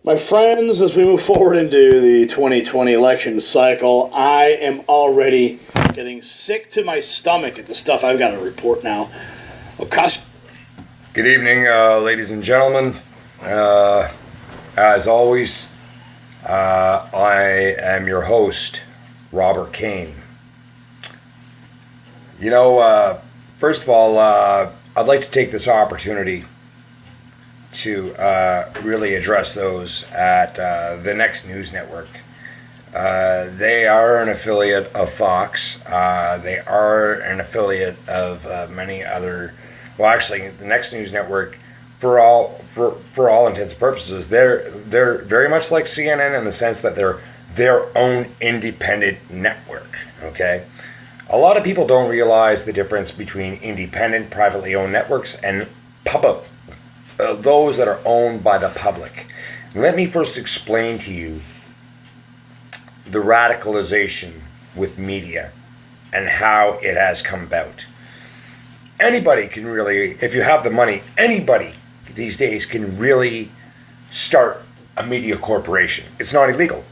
My friends, as we move forward into the 2020 election cycle, I am already getting sick to my stomach at the stuff I've got to report now. Good evening, ladies and gentlemen. As always, I am your host, Robert Kane. First of all, I'd like to take this opportunity to really address those at the Next News Network. They are an affiliate of Fox. They are an affiliate of many other. Well, actually, the Next News Network, for all intents and purposes, they're very much like CNN in the sense that they're their own independent network. Okay, a lot of people don't realize the difference between independent, privately owned networks and public. Those that are owned by the public. Let me first explain to you the radicalization with media and how it has come about. Anybody can really, if you have the money, anybody these days can really start a media corporation. It's not illegal.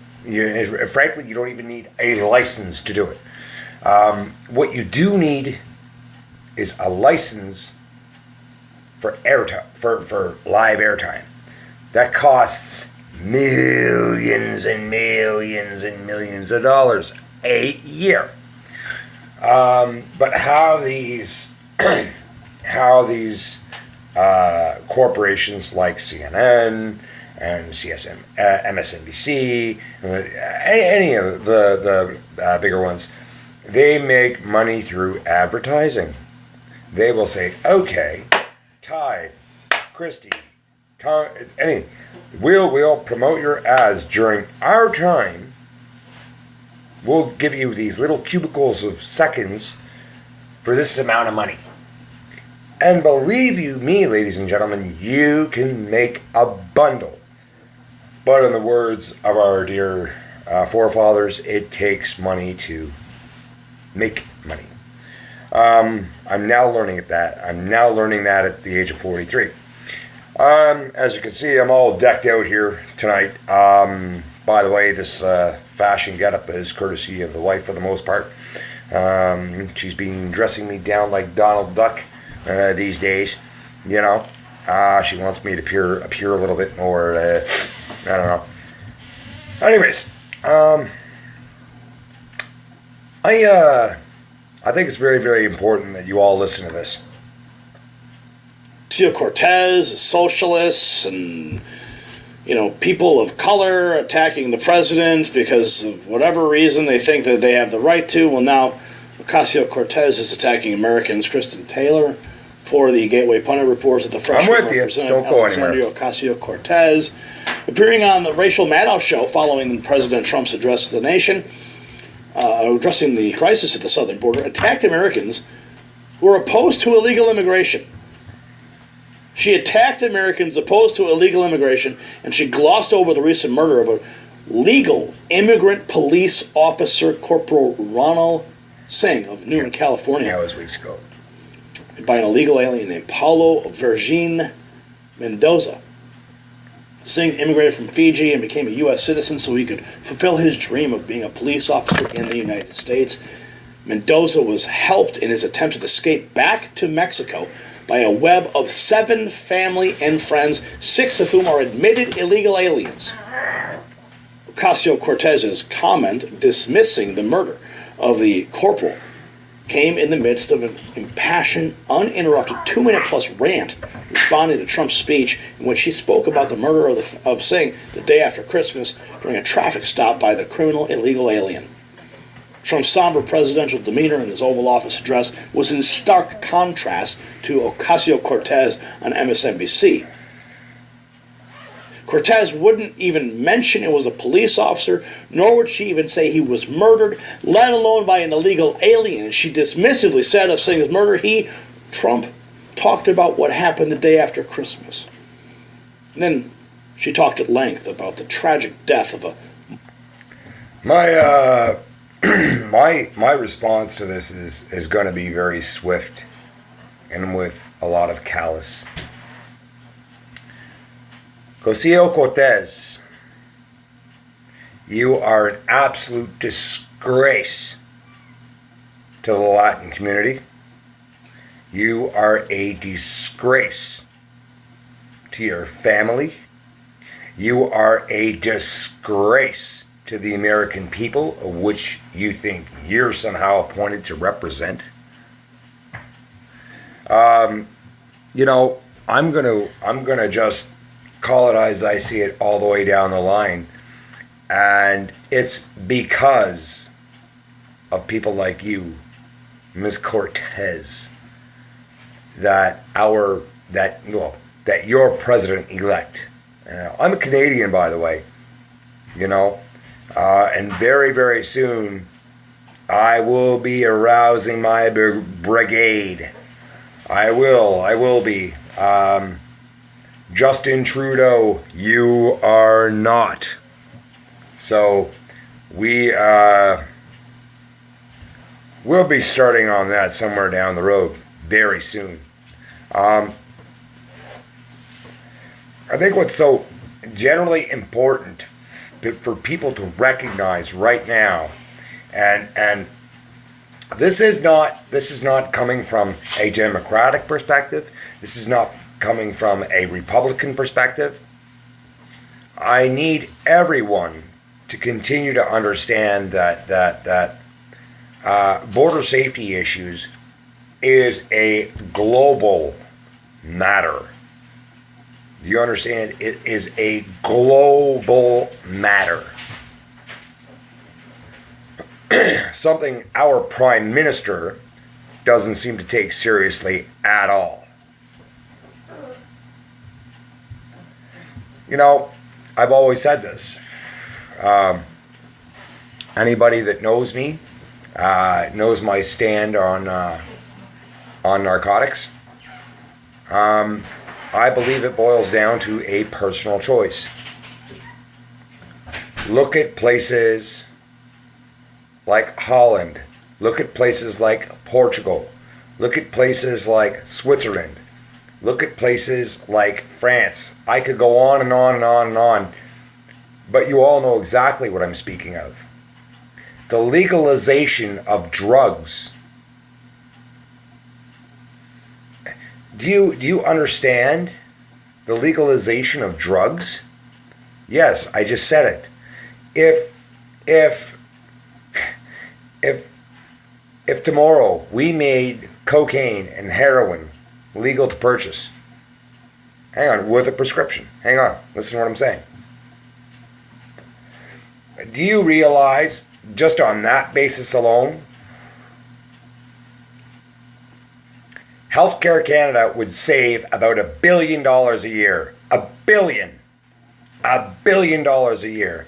Frankly, you don't even need a license to do it. What you do need is a license for airtime, for live airtime. That costs millions and millions and millions of dollars a year. But how these corporations like CNN and MSNBC, any of the bigger ones, they make money through advertising. They will say, okay, Tide, Christie, we'll promote your ads during our time. We'll give you these little cubicles of seconds for this amount of money. And believe you me, ladies and gentlemen, you can make a bundle. But in the words of our dear forefathers, it takes money to make money. I'm now learning that. I'm now learning that at the age of 43. As you can see, I'm all decked out here tonight. By the way, this fashion getup is courtesy of the wife for the most part. She's been dressing me down like Donald Duck these days. You know, she wants me to appear a little bit more. I don't know. Anyways, I think it's very, very important that you all listen to this. Ocasio-Cortez, socialists, and people of color attacking the president because of whatever reason they think that they have the right to. Well, now Ocasio-Cortez is attacking Americans. Kristen Taylor for the Gateway Pundit reports that the freshman Representative Alexandria Ocasio-Cortez, appearing on the Rachel Maddow show following President Trump's address to the nation, addressing the crisis at the southern border, attacked Americans who are opposed to illegal immigration. She attacked Americans opposed to illegal immigration, and she glossed over the recent murder of a legal immigrant police officer, Corporal Ronald Singh of Newman, California. That was weeks ago. By an illegal alien named Paulo Virgin Mendoza. Singh immigrated from Fiji and became a U.S. citizen so he could fulfill his dream of being a police officer in the United States. Mendoza was helped in his attempted escape back to Mexico by a web of 7 family and friends, 6 of whom are admitted illegal aliens. Ocasio-Cortez's comment dismissing the murder of the corporal came in the midst of an impassioned, uninterrupted 2-minute-plus rant responding to Trump's speech in which he spoke about the murder of Singh the day after Christmas during a traffic stop by the criminal illegal alien. Trump's somber presidential demeanor in his Oval Office address was in stark contrast to Ocasio-Cortez on MSNBC. Cortez wouldn't even mention it was a police officer, nor would she even say he was murdered, let alone by an illegal alien. She dismissively said of Singh's murder, Trump, talked about what happened the day after Christmas. And then she talked at length about the tragic death of a... My response to this is going to be very swift and with a lot of callous. Ocasio-Cortez You are an absolute disgrace to the Latin community. You are a disgrace to your family. You are a disgrace to the American people, of which you think you're somehow appointed to represent. You know, I'm gonna just call it as I see it all the way down the line, and it's because of people like you, Ms. Cortez, that your president-elect. I'm a Canadian, by the way, you know, and very, very soon I will be arousing my brigade. I will be. Justin Trudeau, you are not. So we'll be starting on that somewhere down the road very soon. I think what's so generally important for people to recognize right now, and this is not coming from a Democratic perspective. This is not coming from a Republican perspective. I need everyone to continue to understand that border safety issues is a global matter. Do you understand? It is a global matter. Something our Prime Minister doesn't seem to take seriously at all. You know, I've always said this. Anybody that knows me knows my stand on narcotics. I believe it boils down to a personal choice. Look at places like Holland. Look at places like Portugal. Look at places like Switzerland. Look at places like France. I could go on and on and on and on, but you all know exactly what I'm speaking of. The legalization of drugs. Do you understand the legalization of drugs? Yes, I just said it. If tomorrow we made cocaine and heroin legal to purchase, hang on, with a prescription. Hang on, listen to what I'm saying. Do you realize, just on that basis alone, Healthcare Canada would save about $1 billion a year. $1 billion a year.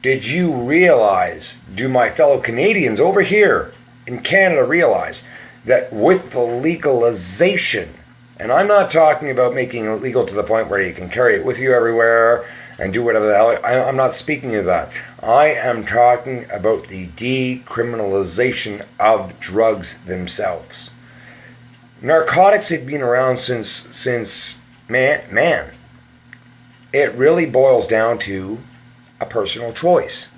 Did you realize, do my fellow Canadians over here in Canada realize, that with the legalization, and I'm not talking about making it legal to the point where you can carry it with you everywhere and do whatever the hell, I'm not speaking of that. I am talking about the decriminalization of drugs themselves. Narcotics had been around since man. It really boils down to a personal choice.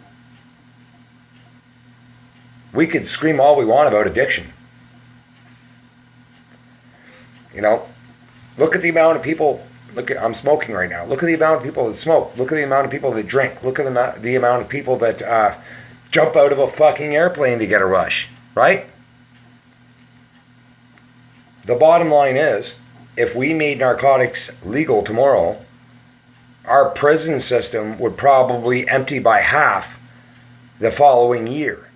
We could scream all we want about addiction. You know, look at the amount of people. I'm smoking right now. Look at the amount of people that smoke. Look at the amount of people that drink. Look at the amount of people that jump out of a fucking airplane to get a rush, right? The bottom line is, if we made narcotics legal tomorrow, our prison system would probably empty by half the following year.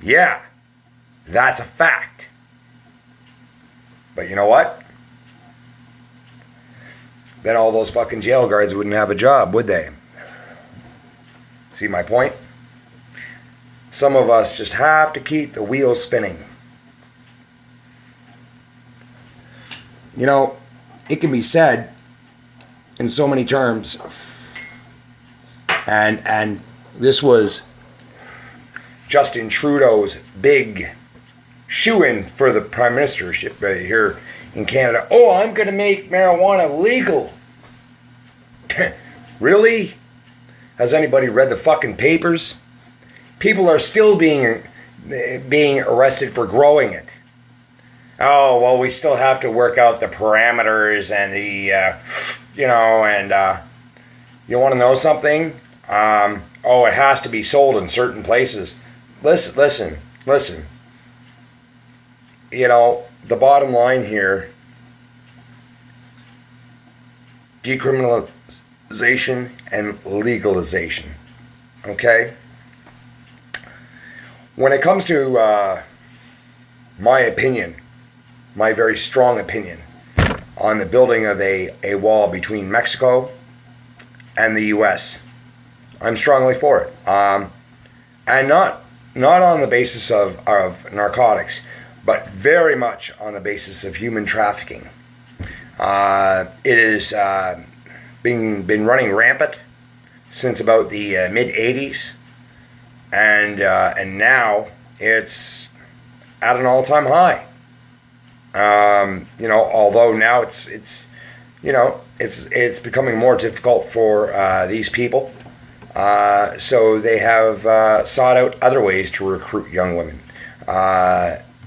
Yeah, that's a fact. But you know what? Then all those fucking jail guards wouldn't have a job, would they? See my point? Some of us just have to keep the wheels spinning. You know, it can be said in so many terms, and this was Justin Trudeau's big shoo-in for the prime ministership right here in Canada. Oh, I'm going to make marijuana legal. Really? Has anybody read the fucking papers? People are still being arrested for growing it. Oh, well, we still have to work out the parameters and you want to know something? It has to be sold in certain places. Listen. The bottom line here, decriminalization and legalization. Okay? When it comes to my opinion, my very strong opinion on the building of a wall between Mexico and the U.S., I'm strongly for it. And not on the basis of narcotics, but very much on the basis of human trafficking. It is been running rampant since about the mid '80s, and now it's at an all-time high. Although now it's becoming more difficult for these people. So they have sought out other ways to recruit young women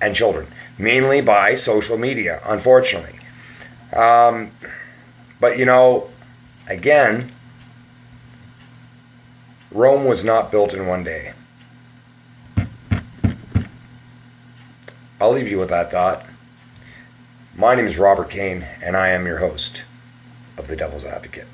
and children, mainly by social media, unfortunately. But again, Rome was not built in one day. I'll leave you with that thought. My name is Robert Kane, and I am your host of The Devil's Advocate.